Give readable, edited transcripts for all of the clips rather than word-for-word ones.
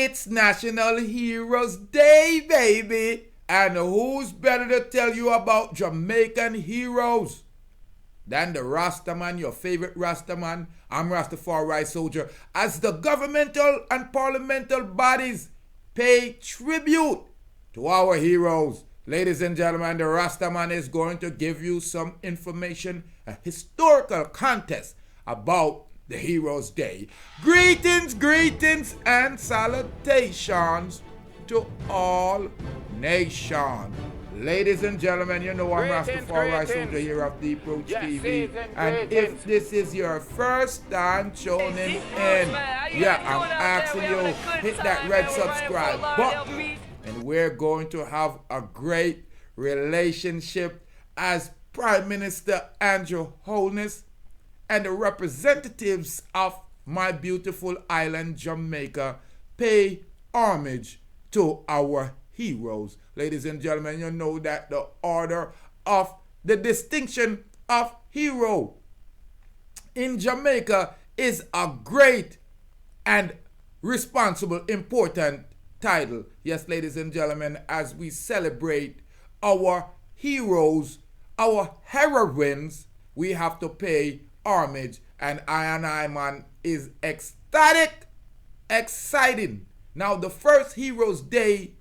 It's National Heroes Day, baby. And who's better to tell you about Jamaican heroes than the Rasta man, your favorite Rasta man? I'm Rastafari soldier. As the governmental and parliamental bodies pay tribute to our heroes, ladies and gentlemen, the Rasta man is going to give you some information, a historical context about the Heroes Day. Greetings, greetings, and salutations to all nations. Ladies and gentlemen, you know I'm Rastafari soldier here of Deep Roots TV. And if this is your first time tuning in, I'm asking you, hit that red subscribe button. And we're going to have a great relationship as Prime Minister Andrew Holness and the representatives of my beautiful island, Jamaica, pay homage to our heroes. Ladies and gentlemen, you know that the order of the distinction of hero in Jamaica is a great and responsible, important title. Yes, ladies and gentlemen, as we celebrate our heroes, our heroines, we have to pay homage, and I man is ecstatic, exciting. Now, the first Heroes Day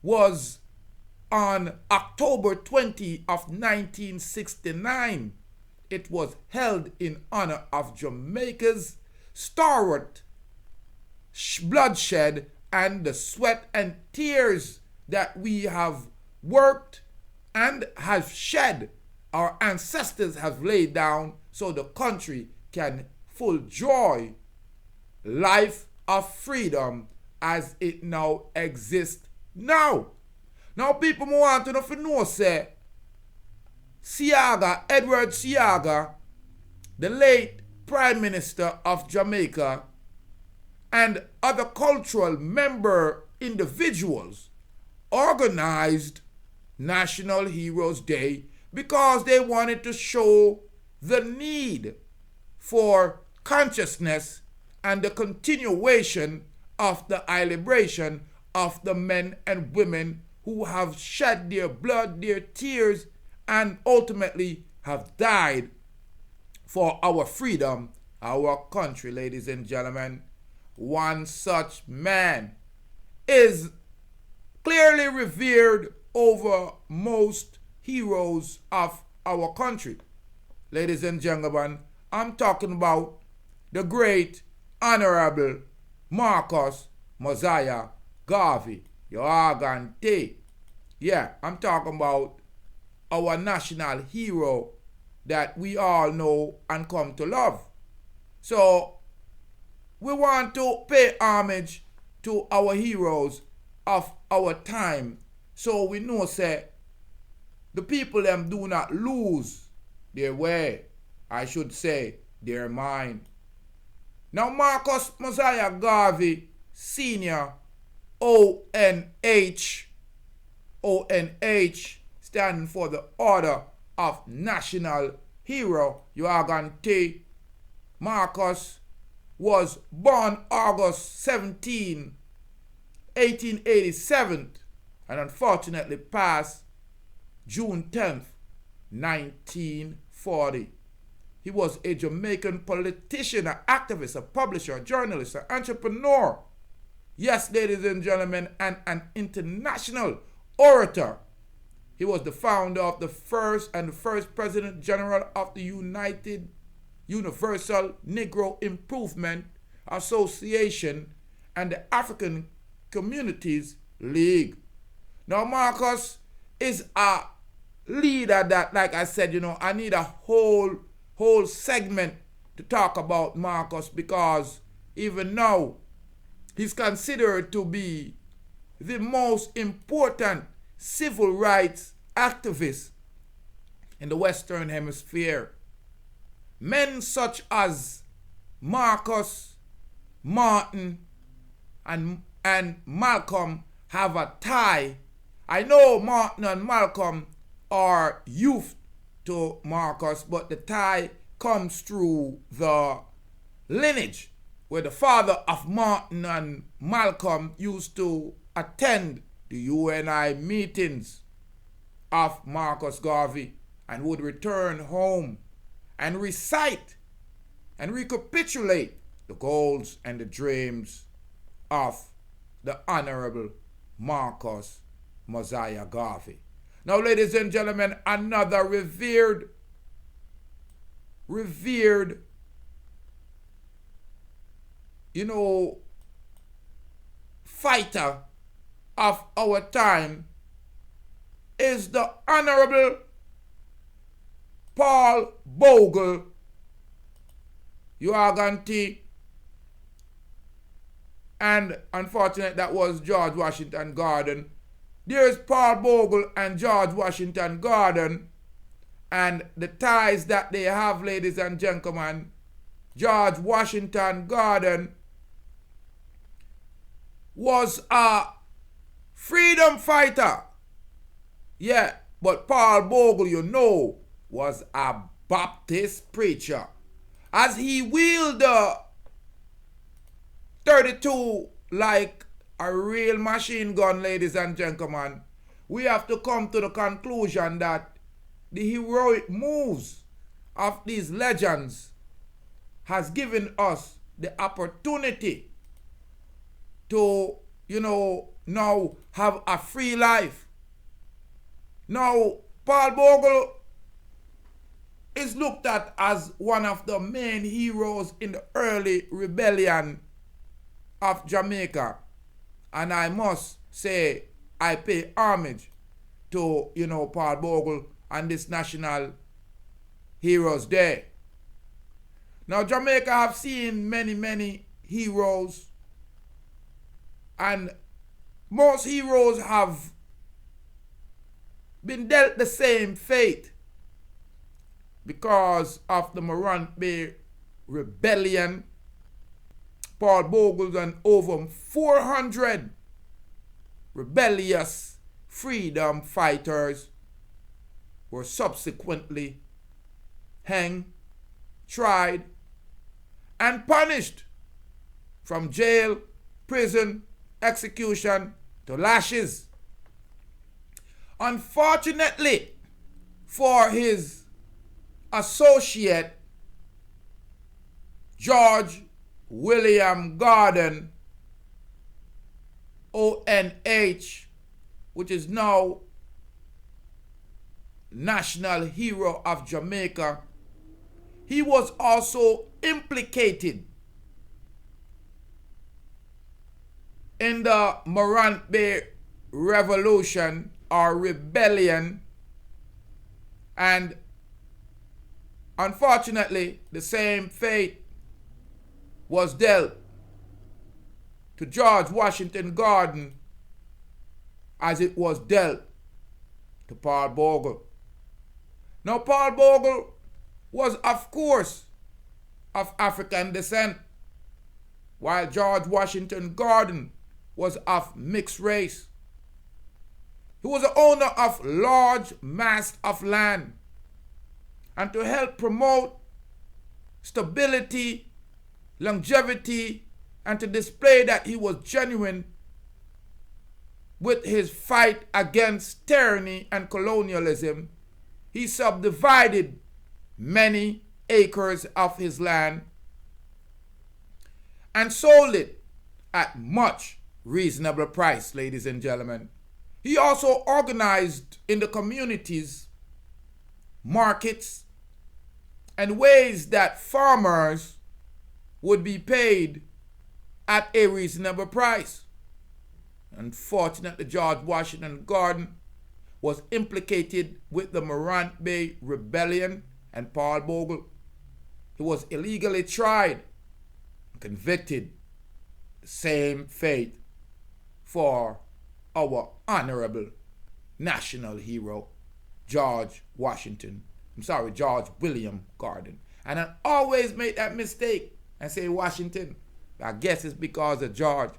was on October 20 of 1969. It was held in honor of Jamaica's stalwart bloodshed and the sweat and tears that we have worked and have shed, our ancestors have laid down so the country can full joy life of freedom as it now exists now. Now people want to know say Seaga, Edward Seaga, the late Prime Minister of Jamaica, and other cultural member individuals organized National Heroes Day because they wanted to show the need for consciousness and the continuation of the celebration of the men and women who have shed their blood, their tears, and ultimately have died for our freedom, our country. Ladies and gentlemen, one such man is clearly revered over most heroes of our country. Ladies and gentlemen, I'm talking about the great Honorable Marcus Mosiah Garvey. Your Argante. Yeah, I'm talking about our national hero that we all know and come to love. So, we want to pay homage to our heroes of our time. So we know, say, the people them do not lose their way. I should say, their mind. Now, Marcus Mosiah Garvey, Senior, ONH, standing for the Order of National Hero, you are going to Marcus was born August 17, 1887, and unfortunately passed June 10th, 1940. He was a Jamaican politician, an activist, a publisher, a journalist, an entrepreneur. Yes, ladies and gentlemen, and an international orator. He was the founder of the first President General of the Universal Negro Improvement Association and the African Communities League. Now, Marcus is a leader that, like I said, I need a whole segment to talk about Marcus, because even now he's considered to be the most important civil rights activist in the Western Hemisphere. Men such as Marcus, Martin, and Malcolm have a tie. I know Martin and Malcolm are youth to Marcus, but the tie comes through the lineage where the father of Martin and Malcolm used to attend the UNI meetings of Marcus Garvey and would return home and recite and recapitulate the goals and the dreams of the Honorable Marcus Mosiah Garvey. Now, ladies and gentlemen, another revered fighter of our time is the Honorable Paul Bogle, Yuaganti, and unfortunately that was George Washington Garden. There's Paul Bogle and George Washington Garden, and the ties that they have, ladies and gentlemen. George Washington Garden was a freedom fighter. Yeah, but Paul Bogle, was a Baptist preacher. As he wielded the 32 like a real machine gun, ladies and gentlemen, we have to come to the conclusion that the heroic moves of these legends has given us the opportunity to, now have a free life. Now, Paul Bogle is looked at as one of the main heroes in the early rebellion of Jamaica. And I must say, I pay homage to, Paul Bogle on this National Heroes Day. Now, Jamaica have seen many, many heroes, and most heroes have been dealt the same fate because of the Maroons Bay Rebellion. Paul Bogle and over 400 rebellious freedom fighters were subsequently hanged, tried, and punished from jail, prison, execution to lashes. Unfortunately for his associate, George William Garden, ONH, which is now National Hero of Jamaica, he was also implicated in the Maroons Bay Revolution or Rebellion, and unfortunately the same fate was dealt to George Washington Garden as it was dealt to Paul Bogle. Now, Paul Bogle was, of course, of African descent, while George Washington Garden was of mixed race. He was the owner of large mass of land, and to help promote stability, longevity, and to display that he was genuine with his fight against tyranny and colonialism, he subdivided many acres of his land and sold it at much reasonable price, ladies and gentlemen. He also organized in the communities markets and ways that farmers would be paid at a reasonable price. Unfortunately, George Washington Garden was implicated with the Maroons Bay Rebellion, and Paul Bogle, he was illegally tried and convicted. The same fate for our honorable national hero, George William Garden. And I always make that mistake and say Washington. I guess it's because of George.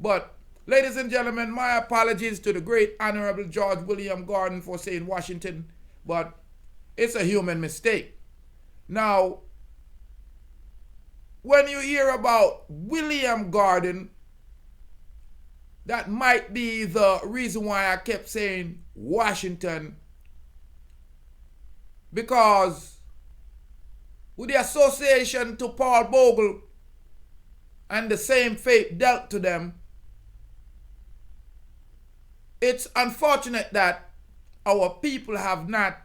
But, ladies and gentlemen, my apologies to the great Honorable George William Garden for saying Washington, but it's a human mistake. Now, when you hear about William Garden, that might be the reason why I kept saying Washington, because with the association to Paul Bogle and the same fate dealt to them, it's unfortunate that our people have not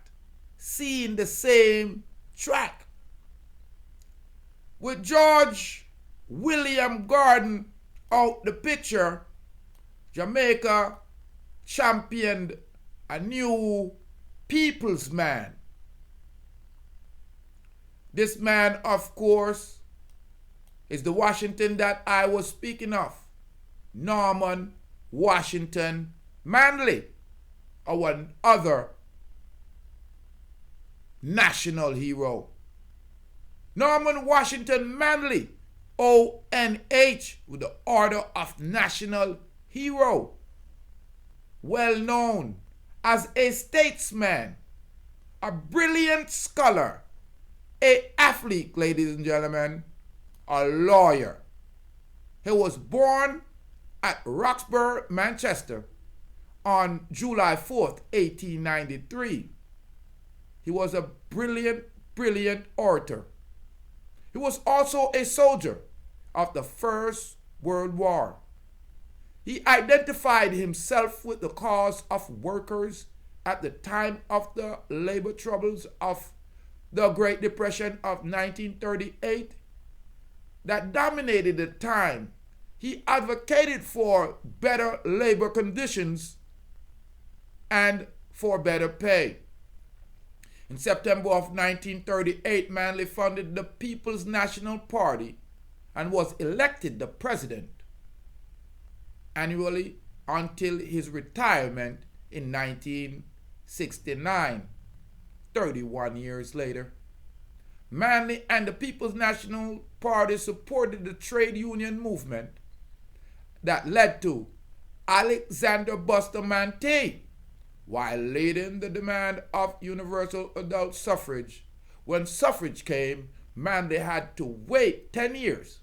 seen the same track. With George William Garden out the picture, Jamaica championed a new people's man. This man, of course, is the Washington that I was speaking of, Norman Washington Manley, our other national hero. Norman Washington Manley, ONH, with the Order of National Hero, well known as a statesman, a brilliant scholar, an athlete, ladies and gentlemen, a lawyer. He was born at Roxburgh, Manchester, on July 4th, 1893. He was a brilliant orator. He was also a soldier of the First World War. He identified himself with the cause of workers at the time of the labor troubles of the Great Depression of 1938 that dominated the time. He advocated for better labor conditions and for better pay. In September of 1938, Manley founded the People's National Party and was elected the president annually until his retirement in 1969, 31 years later. Manley and the People's National Party supported the trade union movement that led to Alexander Bustamante, while leading the demand of universal adult suffrage. When suffrage came, Manley had to wait 10 years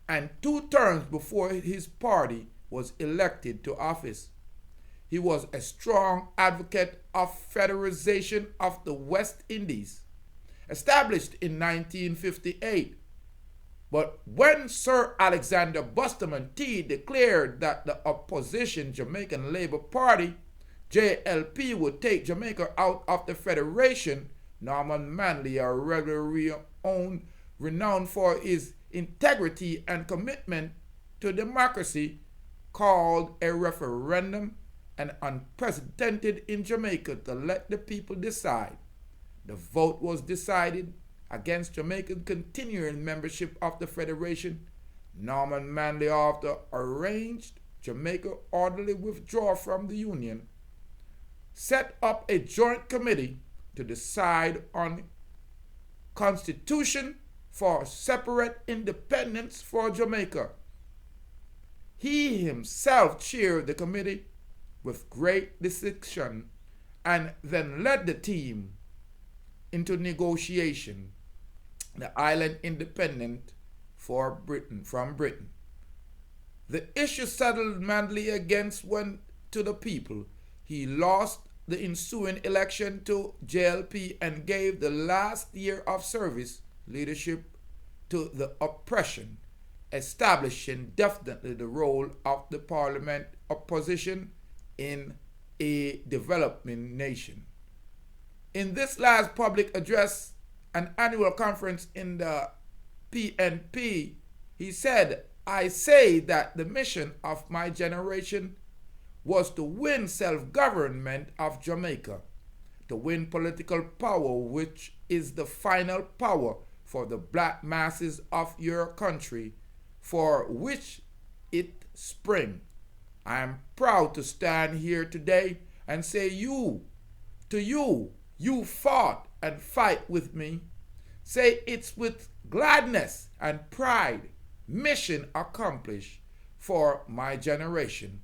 and 2 terms before his party was elected to office. He was a strong advocate of federalization of the West Indies, established in 1958. But when Sir Alexander Bustamante declared that the opposition Jamaican Labour Party, JLP, would take Jamaica out of the Federation, Norman Manley, a regularly renowned for his integrity and commitment to democracy, called a referendum, and unprecedented in Jamaica, to let the people decide. The vote was decided against Jamaican continuing membership of the Federation. Norman Manley, after arranged Jamaica orderly withdrawal from the Union, set up a joint committee to decide on constitution for separate independence for Jamaica. He himself chaired the committee with great distinction and then led the team into negotiation the island independent from Britain. The issue settled, Manley against went to the people. He lost the ensuing election to JLP and gave the last year of service leadership to the oppression, establishing definitely the role of the parliament opposition in a developing nation. In this last public address, an annual conference in the PNP, he said, "I say that the mission of my generation was to win self-government of Jamaica, to win political power, which is the final power for the black masses of your country, for which it sprang. I am proud to stand here today and say you fought and fight with me. Say it's with gladness and pride, mission accomplished for my generation."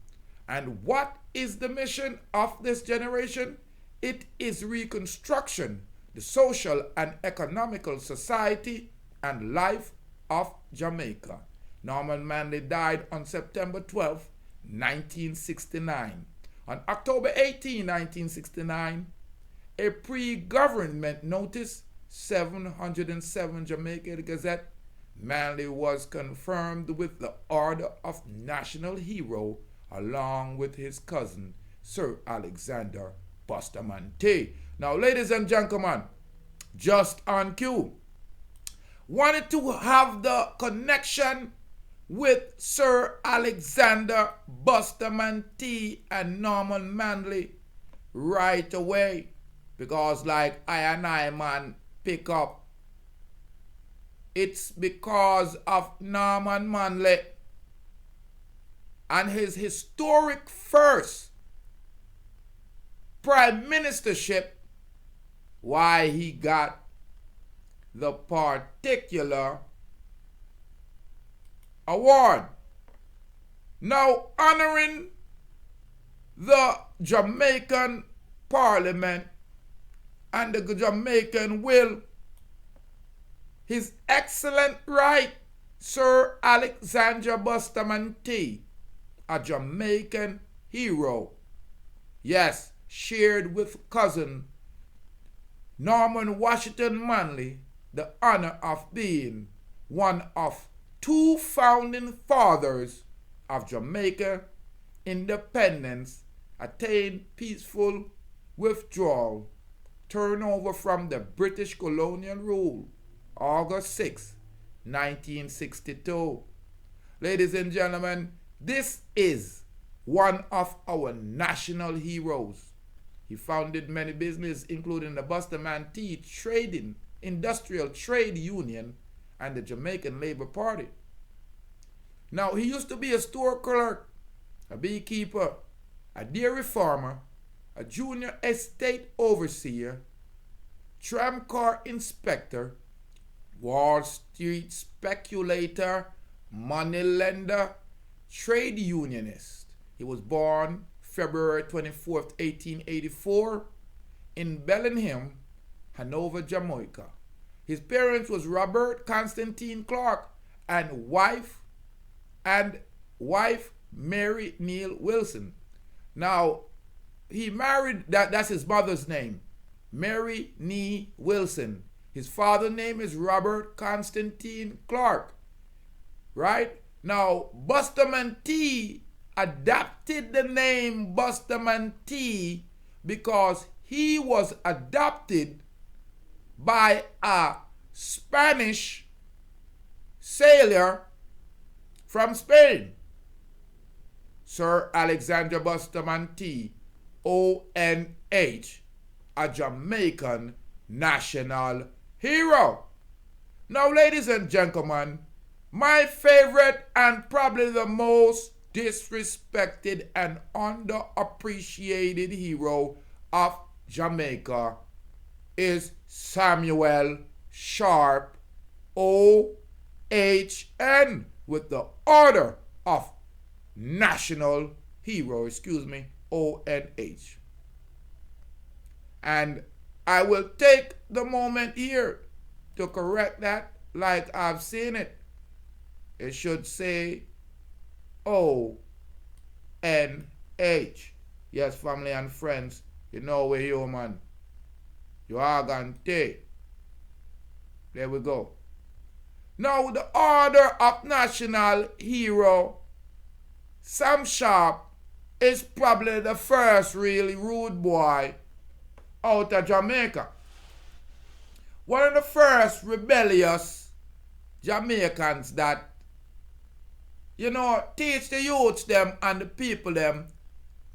And what is the mission of this generation? It is reconstruction, the social and economical society and life of Jamaica. Norman Manley died on September 12, 1969. On October 18, 1969, a pre-government notice, 707 Jamaica Gazette, Manley was confirmed with the Order of National Hero along with his cousin, Sir Alexander Bustamante. Now, ladies and gentlemen, just on cue, wanted to have the connection with Sir Alexander Bustamante and Norman Manley right away, because like I man pick up, it's because of Norman Manley and his historic first prime ministership why he got the particular award. Now, honoring the Jamaican Parliament and the Jamaican will, His Excellent Right, Sir Alexander Bustamante, a Jamaican hero, yes, shared with cousin Norman Washington Manley the honor of being one of two founding fathers of Jamaica independence, attained peaceful withdrawal, turnover from the British colonial rule, August 6, 1962. Ladies and gentlemen, this is one of our national heroes. He founded many businesses, including the Bustamante Trading Industrial Trade Union and the Jamaican Labour Party. Now, he used to be a store clerk, a beekeeper, a dairy farmer, a junior estate overseer, tramcar inspector, Wall Street speculator, money lender, trade unionist. He was born February 24th, 1884 in Bellingham, Hanover, Jamaica. His parents was Robert Constantine Clark and wife Mary Neal Wilson. Now, he married, that's his mother's name, Mary Nee Wilson. His father's name is Robert Constantine Clark. Right? Now, Bustamante adopted the name Bustamante because he was adopted by a Spanish sailor from Spain, Sir Alexander Bustamante, ONH, a Jamaican national hero. Now, ladies and gentlemen, my favorite and probably the most disrespected and underappreciated hero of Jamaica is Samuel Sharpe, OHN, with the Order of National Hero, ONH. And I will take the moment here to correct that like I've seen it. It should say ONH. Yes, family and friends, you know we're human. You are going to take. There we go. Now, the Order of National Hero, Sam Sharpe is probably the first really rude boy out of Jamaica. One of the first rebellious Jamaicans that, teach the youths them and the people them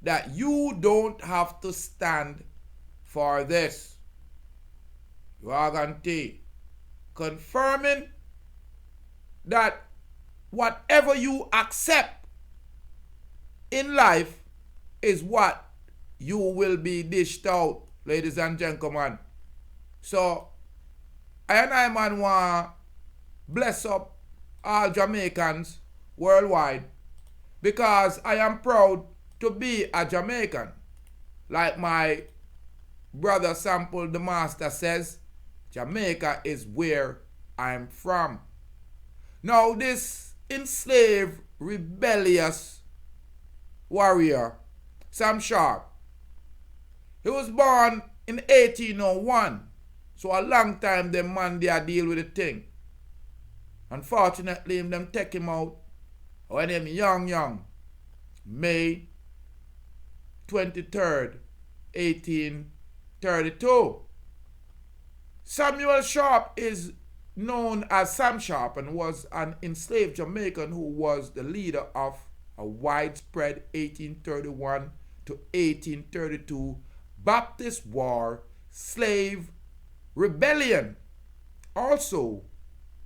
that you don't have to stand for this. You are going to take. Confirming that whatever you accept in life is what you will be dished out, ladies and gentlemen. So, I man want bless up all Jamaicans worldwide because I am proud to be a Jamaican. Like my brother Sample the Master says, Jamaica is where I'm from. Now this enslaved, rebellious warrior, Sam Sharpe, he was born in 1801. So a long time them man they deal with the thing. Unfortunately, them take him out when him young, May 23rd, 1832. Samuel Sharpe is known as Sam Sharpe and was an enslaved Jamaican who was the leader of a widespread 1831 to 1832 Baptist War slave rebellion, also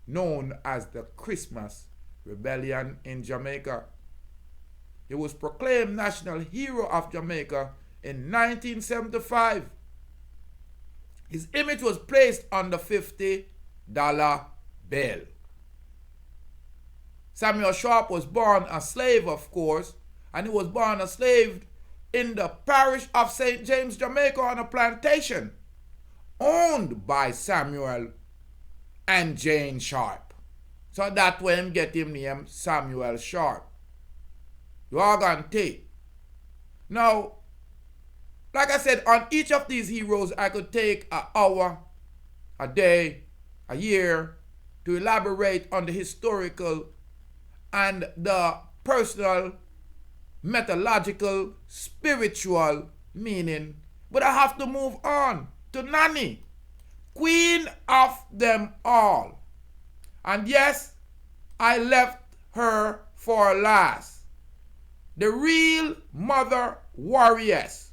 known as the Christmas Rebellion in Jamaica. He was proclaimed National Hero of Jamaica in 1975. His image was placed on the $50 bill. Samuel Sharpe was born a slave, of course, and he was born a slave in the parish of St. James, Jamaica, on a plantation owned by Samuel and Jane Sharpe. So that's when him get him name Samuel Sharpe. You all gonna take. Now, like I said, on each of these heroes, I could take an hour, a day, a year to elaborate on the historical and the personal, methodological, spiritual meaning. But I have to move on to Nanny, queen of them all. And yes, I left her for last. The real mother warriors.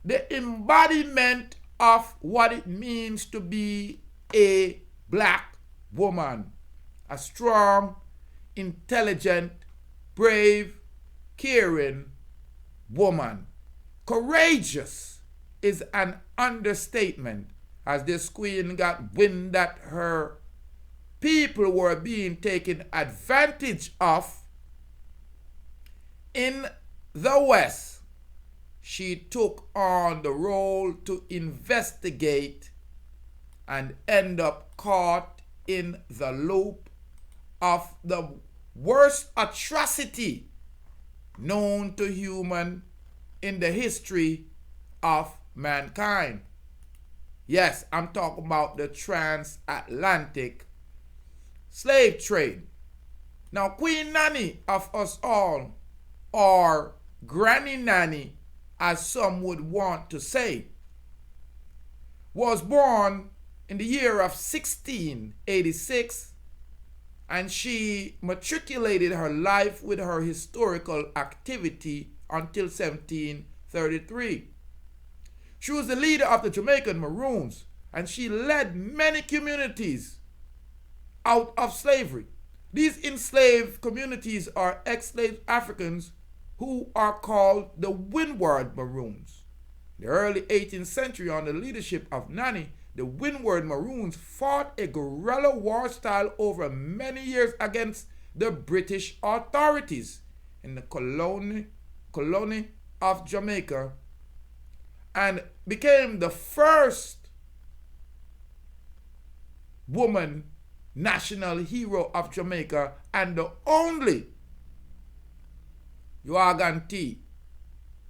The embodiment of what it means to be a black woman. A strong, intelligent, brave, caring woman. Courageous is an understatement, as this queen got wind that her people were being taken advantage of in the West. She took on the role to investigate and end up caught in the loop of the worst atrocity known to human in the history of mankind. Yes, I'm talking about the transatlantic slave trade. Now, Queen Nanny of us all, or Granny Nanny, as some would want to say, was born in the year of 1686, and she matriculated her life with her historical activity until 1733. She was the leader of the Jamaican Maroons, and she led many communities out of slavery. These enslaved communities are ex-slave Africans who are called the Windward Maroons. In the early 18th century, under the leadership of Nanny, the Windward Maroons fought a guerrilla war style over many years against the British authorities in the colony of Jamaica, and became the first woman national hero of Jamaica and the only. You are guaranteed.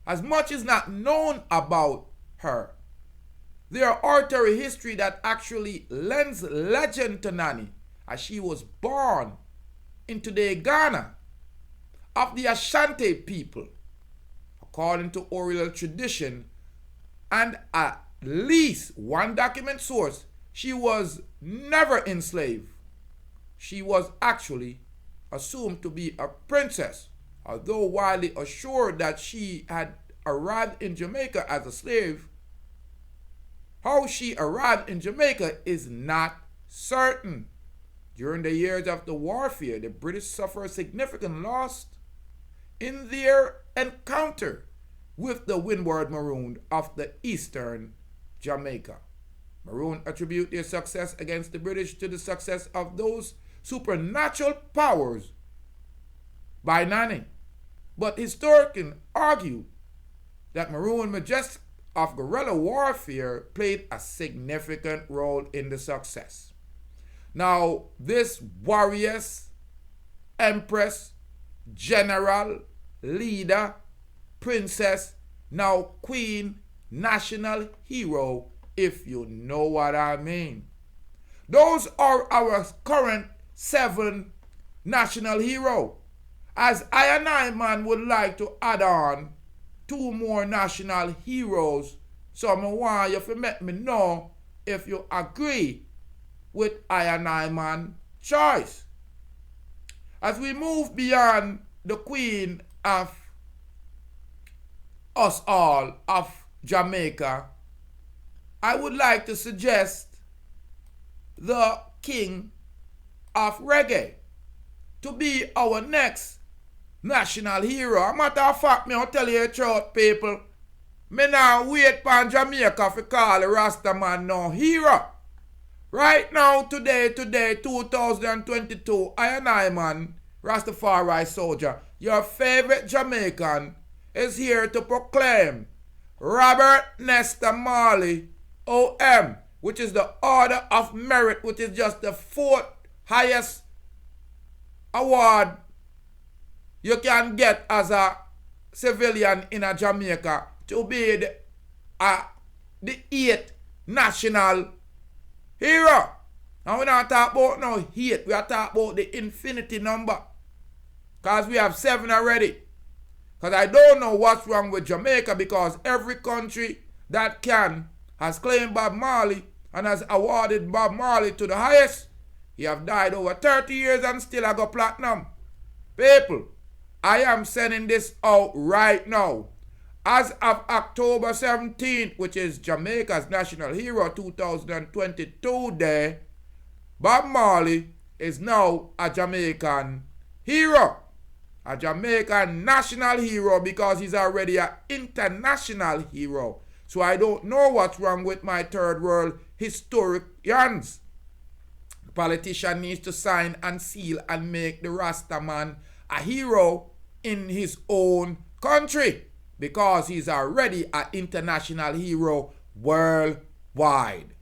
As much is not known about her, there are oratory history that actually lends legend to Nanny, as she was born into the Ghana of the Ashanti people, according to oral tradition, and at least one document source, she was never enslaved. She was actually assumed to be a princess, although widely assured that she had arrived in Jamaica as a slave. How she arrived in Jamaica is not certain. During the years of the warfare, the British suffered significant loss in their encounter with the Windward Maroon of the eastern Jamaica. Maroon attribute their success against the British to the success of those supernatural powers by Nanny. But historians argue that Maroon majestic of guerrilla warfare played a significant role in the success. Now, this warriors, empress, general, leader, princess, now queen, national hero, if you know what I mean. Those are our current 7 national heroes. As I and I, man, would like to add on 2 more national heroes, so I want you to let me know if you agree with I and I, man, choice. As we move beyond the queen of us all, of Jamaica, I would like to suggest the king of reggae to be our next national hero. A matter of fact, me I'll tell you the truth, people. Me now wait for Jamaica to call the Rasta man no hero. Right now, today, 2022, I and I, man, Rastafari soldier, your favorite Jamaican, is here to proclaim Robert Nesta Marley, OM, which is the Order of Merit, which is just the 4th highest award you can get as a civilian in a Jamaica, to be the 8th national hero. And we're not talking about no 8, we are talking about the infinity number. Because we have 7 already. Because I don't know what's wrong with Jamaica, because every country that can has claimed Bob Marley and has awarded Bob Marley to the highest. He have died over 30 years and still I got platinum. People, I am sending this out right now. As of October 17th, which is Jamaica's National Hero 2022 Day, Bob Marley is now a Jamaican hero. A Jamaican national hero, because he's already an international hero. So I don't know what's wrong with my third world historians. The politician needs to sign and seal and make the Rasta man a hero in his own country, because he's already an international hero worldwide.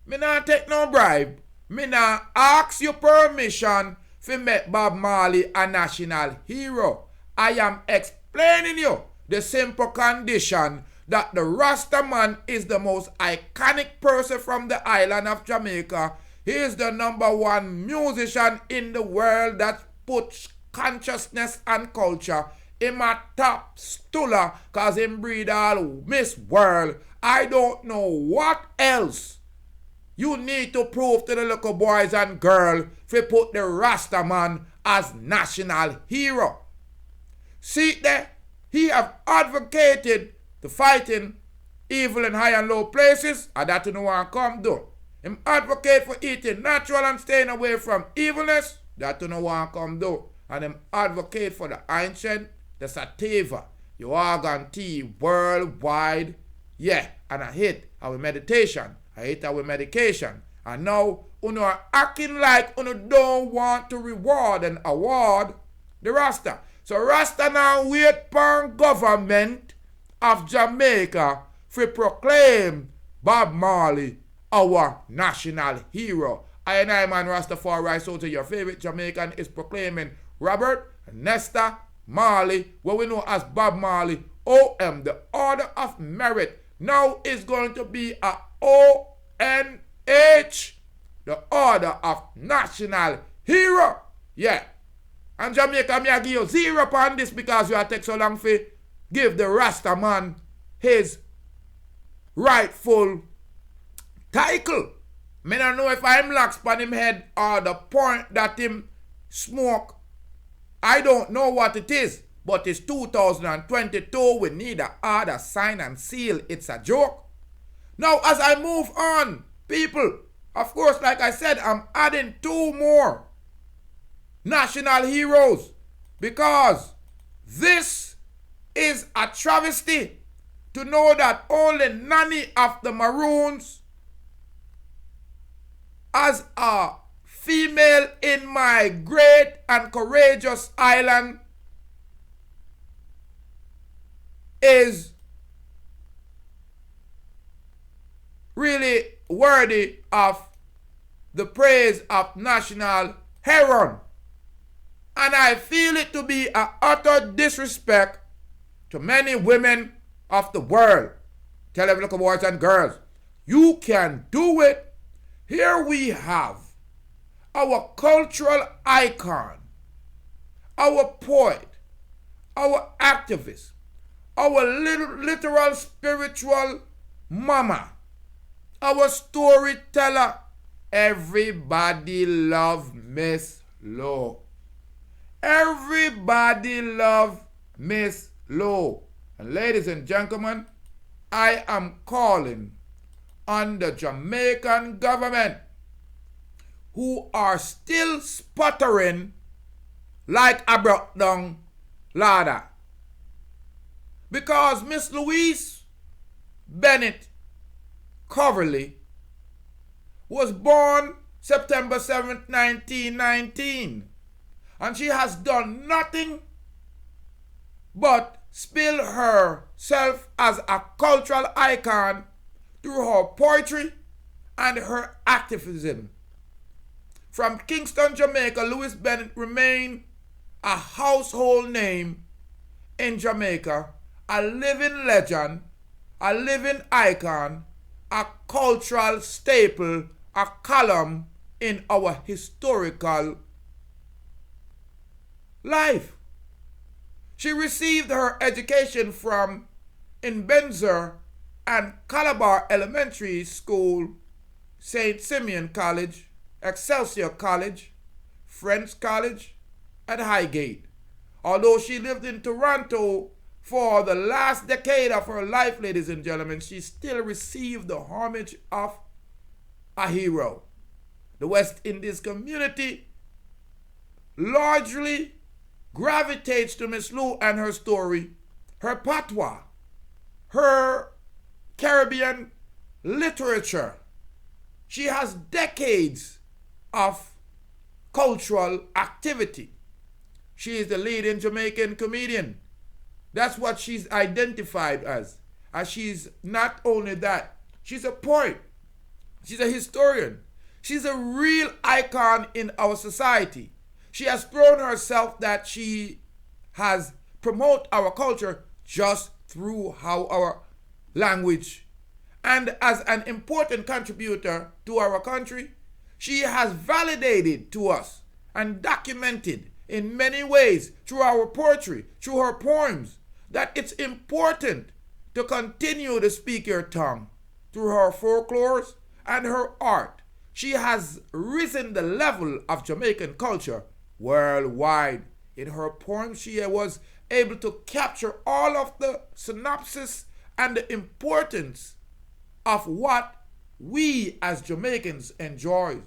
Me not take no bribe. Me not ask your permission to make Bob Marley a national hero. I am explaining you the simple condition that the Rasta man is the most iconic person from the island of Jamaica. He is the #1 musician in the world that puts consciousness and culture in my top stuller, cause him breed all Miss World. I don't know what else you need to prove to the little boys and girls to put the Rasta man as national hero. See there, he have advocated the fighting evil in high and low places, and that you know want come do. Him advocate for eating natural and staying away from evilness, that you know want come do. And him advocate for the ancient, the sativa, your organ tea worldwide. Yeah, and I hate our meditation. I hate our medication. And now, you are acting like you don't want to reward and award the Rasta. So Rasta now wait for government of Jamaica to proclaim Bob Marley our national hero. I and I, man, Rastafari soldier, your favorite Jamaican, is proclaiming Robert Nesta Marley, what we know as Bob Marley, OM, the Order of Merit, now is going to be a ONH, the Order of National Hero. Yeah. And Jamaica, me I give you 0 upon this, because you have take so long to give the Rasta man his rightful title. Me don't know if I'm lax upon him head or the point that him smoke. I don't know what it is, but it's 2022. We need a order, sign and seal. It's a joke. Now, as I move on, people, of course, like I said, I'm adding 2 more national heroes, because this is a travesty to know that only Nanny of the Maroons, as a female in my great and courageous island, is really worthy of the praise of national heroine. And I feel it to be an utter disrespect to many women of the world. Tell every little boys and girls, you can do it. Here we have our cultural icon, our poet, our activist, our literal spiritual mama, our storyteller. Everybody love Miss Lowe. Everybody love Miss Lowe. And ladies and gentlemen, I am calling on the Jamaican government, who are still sputtering like a broke down ladder. Because Miss Louise Bennett Coverley was born September 7th, 1919. And she has done nothing but spill herself as a cultural icon through her poetry and her activism. From Kingston, Jamaica, Louise Bennett remained a household name in Jamaica, a living legend, a living icon, a cultural staple, a column in our historical life. She received her education from Benzer and Calabar Elementary School, St. Simeon College, Excelsior College, Friends College, and Highgate. Although she lived in Toronto for the last decade of her life, ladies and gentlemen, she still received the homage of a hero. The West Indies community largely gravitates to Miss Lou and her story, her patois, her Caribbean literature. She has decades of cultural activity. She is the leading Jamaican comedian. That's what she's identified as. And she's not only that, she's a poet. She's a historian. She's a real icon in our society. She has thrown herself that she has promoted our culture just through how our language. And as an important contributor to our country, she has validated to us and documented in many ways through our poetry, through her poems, that it's important to continue to speak your tongue. Through her folklores and her art, she has risen the level of Jamaican culture worldwide. In her poems, she was able to capture all of the synopsis and the importance of what we as Jamaicans enjoy.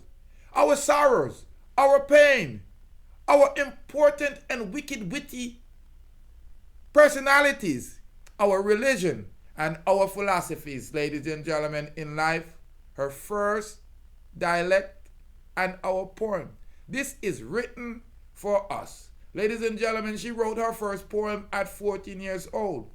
Our sorrows, our pain, our important and wicked witty personalities, our religion, and our philosophies, ladies and gentlemen, in life, her first dialect, and our poem. This is written for us. Ladies and gentlemen, she wrote her first poem at 14 years old.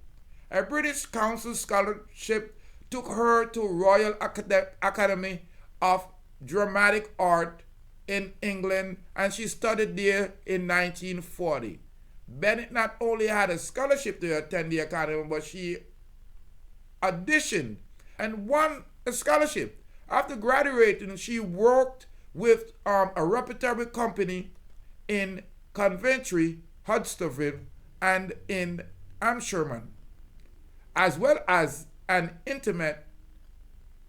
A British Council scholarship took her to Royal Academy of Dramatic Art in England, and she studied there in 1940. Bennett not only had a scholarship to attend the academy, but she auditioned and won a scholarship. After graduating, she worked with a reputable company in Coventry, Hudsonville, and in Amsterdam, as well as an intimate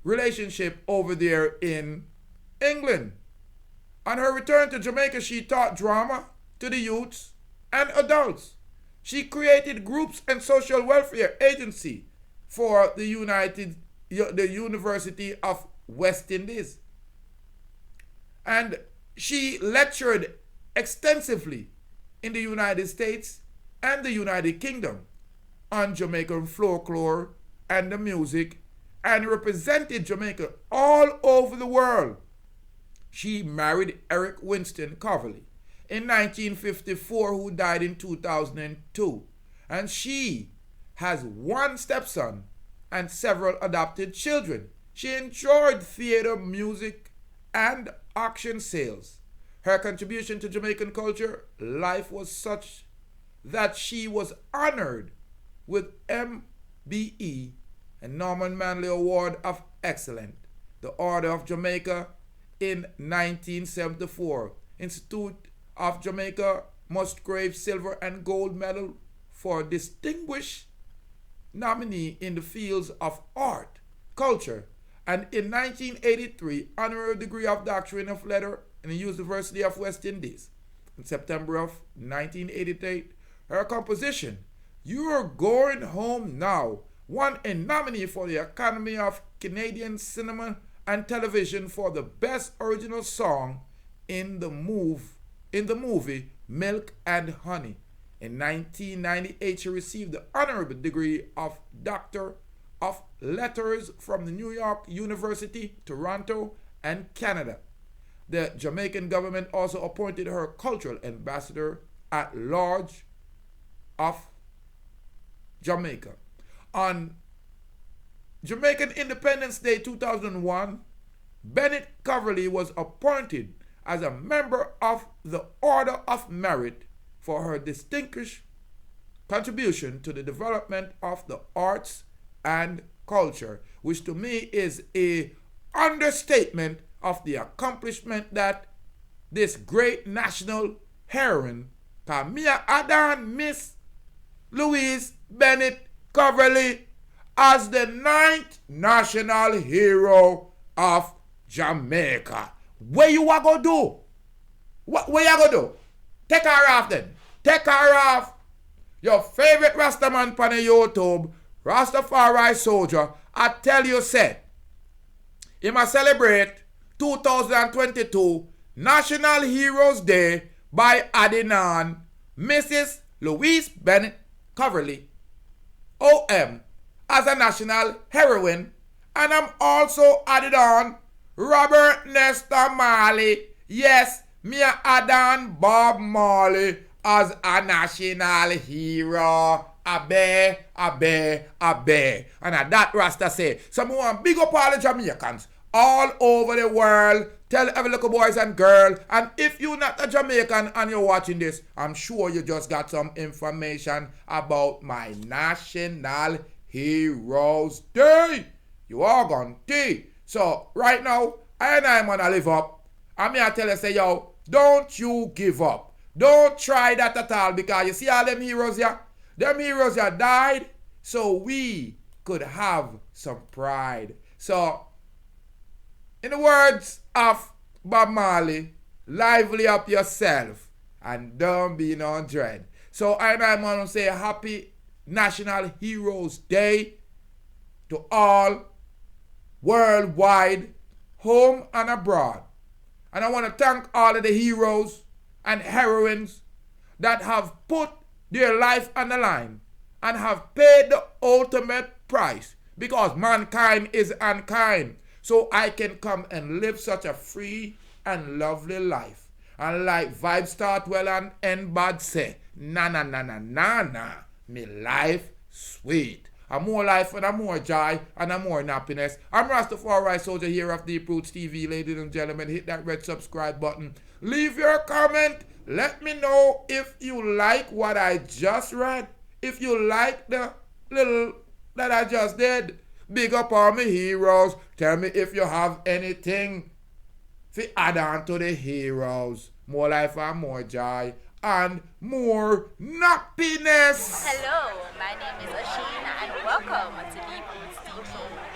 relationship over there in England. On her return to Jamaica, she taught drama to the youths and adults. She created groups and social welfare agency for the University of West Indies. And she lectured extensively in the United States and the United Kingdom on Jamaican folklore and the music, and represented Jamaica all over the world. She married Eric Winston Coverley in 1954, who died in 2002. And she has one stepson and several adopted children. She enjoyed theater, music, and auction sales. Her contribution to Jamaican culture life was such that she was honored with MBE and Norman Manley Award of Excellence, the Order of Jamaica in 1974, Institute of Jamaica Musgrave Silver and Gold Medal for Distinguished Nominee in the fields of art, culture, and in 1983, honorary degree of Doctorate of Letter in the University of West Indies. In September of 1988, her composition, You're Going Home Now, won a nominee for the Academy of Canadian Cinema and Television for the Best Original Song in the movie Milk and Honey. In 1998, she received the honorary degree of Doctor of Letters from the New York University, Toronto, and Canada. The Jamaican government also appointed her cultural ambassador at large of Jamaica. On Jamaican Independence Day 2001, Bennett Coverley was appointed as a member of the Order of Merit for her distinguished contribution to the development of the arts and culture, which to me is a understatement of the accomplishment that this great national heroine, Camilla Adan Miss Louise Bennett Coverley, as the 9th national hero of Jamaica. What you are going to do? What you are going to do? Take her off then. Take her off. Your favorite Rastaman on YouTube, Rastafari Soldier, I tell you, said, he must celebrate 2022 National Heroes Day by adding on Mrs. Louise Bennett Coverley, OM, as a national heroine, and I'm also added on Robert Nesta Marley, yes, me add on Bob Marley as a national hero. Abe. And at that Rasta say, someone big up all the Jamaicans all over the world. Tell every little boys and girl. And if you're not a Jamaican and you're watching this, I'm sure you just got some information about my National Heroes Day. You all gonna see. So right now, I'm gonna live up. I'm here to tell you, say, yo, don't you give up. Don't try that at all, because you see all them heroes here? Them heroes here died so we could have some pride. So, in the words of Bob Marley, lively up yourself and don't be no dread. So I'm going to say happy National Heroes Day to all worldwide, home and abroad. And I want to thank all of the heroes and heroines that have put their life on the line and have paid the ultimate price, because mankind is unkind. So I can come and live such a free and lovely life. And like Vibe Start Well and End Bad say, na, me life sweet. A more life and a more joy and a more happiness. I'm Rastafari Soldier here of Deep Roots TV, ladies and gentlemen. Hit that red subscribe button. Leave your comment. Let me know if you like what I just read. If you like the little that I just did. Big up all my heroes. Tell me if you have anything to add on to the heroes. More life and more joy and more happiness. Hello, my name is Ashina and welcome to Deep Roots TV.